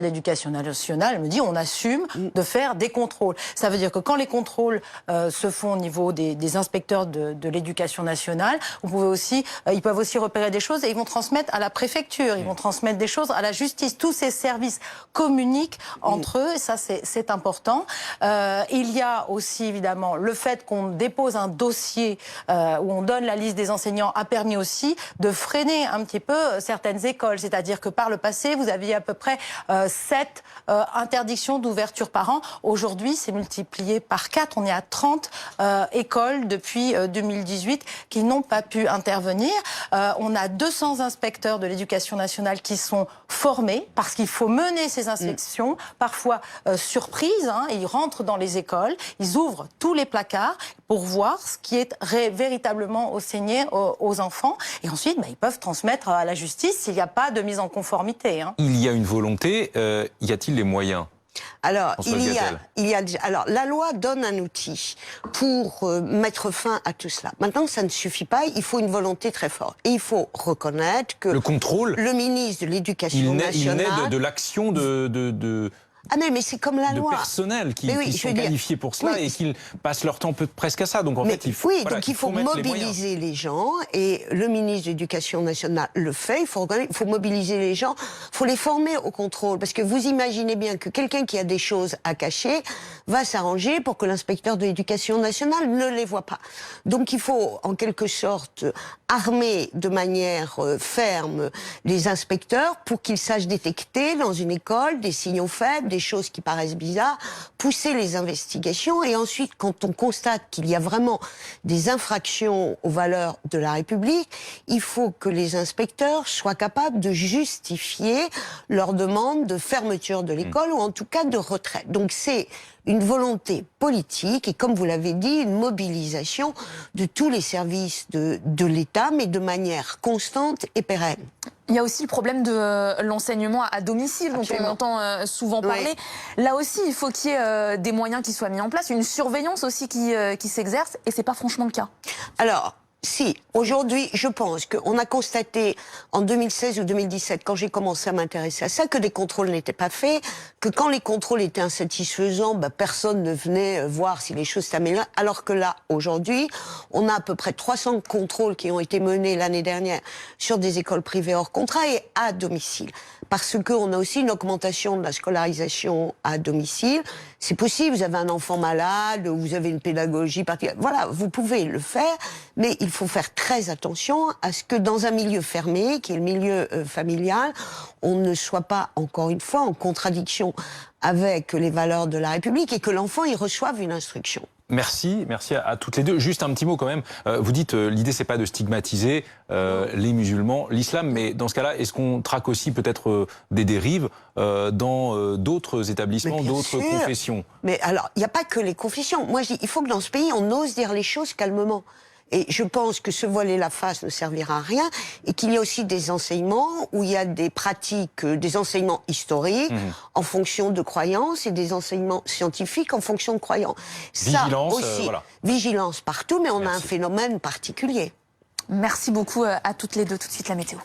L'éducation nationale me dit on assume de faire des contrôles. Ça veut dire que quand les contrôles se font au niveau des inspecteurs de l'éducation nationale, ils peuvent aussi repérer des choses et ils vont transmettre à la préfecture, ils vont transmettre des choses à la justice. Tous ces services communiquent entre eux et ça c'est important. Il y a aussi évidemment le fait qu'on dépose un dossier où on donne la liste des enseignants a permis aussi de freiner un petit peu certaines écoles. C'est-à-dire que par le passé, vous aviez à peu près 7 interdictions d'ouverture par an. Aujourd'hui, c'est multiplié par 4. On est à 30 écoles depuis 2018 qui n'ont pas pu intervenir. On a 200 inspecteurs de l'éducation nationale qui sont formés parce qu'il faut mener ces inspections, parfois surprises. Ils rentrent dans les écoles, ils ouvrent tous les placards pour voir ce qui est véritablement enseigné aux enfants. Et ensuite, ils peuvent transmettre à la justice s'il n'y a pas de mise en conformité. Il y a une volonté. Y a-t-il les moyens ? Alors, alors, la loi donne un outil pour mettre fin à tout cela. Maintenant, ça ne suffit pas, il faut une volonté très forte. Et il faut reconnaître que le contrôle, le ministre de l'Éducation nationale... Il naît de l'action Ah mais c'est comme la loi. Personnel qui sont qualifiés pour cela et qui passent leur temps presque à ça. Donc en fait, il faut, donc il faut mobiliser les gens et le ministre de l'Éducation nationale le fait. Il faut mobiliser les gens, il faut les former au contrôle. Parce que vous imaginez bien que quelqu'un qui a des choses à cacher va s'arranger pour que l'inspecteur de l'Éducation nationale ne les voit pas. Donc il faut en quelque sorte armer de manière ferme les inspecteurs pour qu'ils sachent détecter dans une école des signaux faibles, des choses qui paraissent bizarres, pousser les investigations et ensuite, quand on constate qu'il y a vraiment des infractions aux valeurs de la République, il faut que les inspecteurs soient capables de justifier leur demande de fermeture de l'école ou en tout cas de retrait. Donc c'est une volonté politique et, comme vous l'avez dit, une mobilisation de tous les services de l'État, mais de manière constante et pérenne. Il y a aussi le problème de l'enseignement à domicile, dont on entend souvent parler. Là aussi, il faut qu'il y ait des moyens qui soient mis en place, une surveillance aussi qui s'exerce, et c'est pas franchement le cas. Alors, si, aujourd'hui, je pense qu'on a constaté en 2016 ou 2017, quand j'ai commencé à m'intéresser à ça, que des contrôles n'étaient pas faits, que quand les contrôles étaient insatisfaisants, personne ne venait voir si les choses s'amélioraient, alors que là, aujourd'hui, on a à peu près 300 contrôles qui ont été menés l'année dernière sur des écoles privées hors contrat et à domicile. Parce qu'on a aussi une augmentation de la scolarisation à domicile. C'est possible, vous avez un enfant malade, ou vous avez une pédagogie particulière. Voilà, vous pouvez le faire, mais il faut faire très attention à ce que dans un milieu fermé, qui est le milieu familial, on ne soit pas, encore une fois, en contradiction avec les valeurs de la République et que l'enfant y reçoive une instruction. Merci à toutes les deux. Juste un petit mot quand même. Vous dites l'idée c'est pas de stigmatiser les musulmans, l'islam, mais dans ce cas-là, est-ce qu'on traque aussi peut-être des dérives dans d'autres établissements, d'autres confessions? Mais alors, il n'y a pas que les confessions. Moi, je dis, il faut que dans ce pays, on ose dire les choses calmement. Et je pense que se voiler la face ne servira à rien et qu'il y a aussi des enseignements où il y a des pratiques, des enseignements historiques en fonction de croyances et des enseignements scientifiques en fonction de croyances. Vigilance, ça aussi, voilà. Vigilance partout, mais on a un phénomène particulier. Merci beaucoup à toutes les deux. Tout de suite la météo.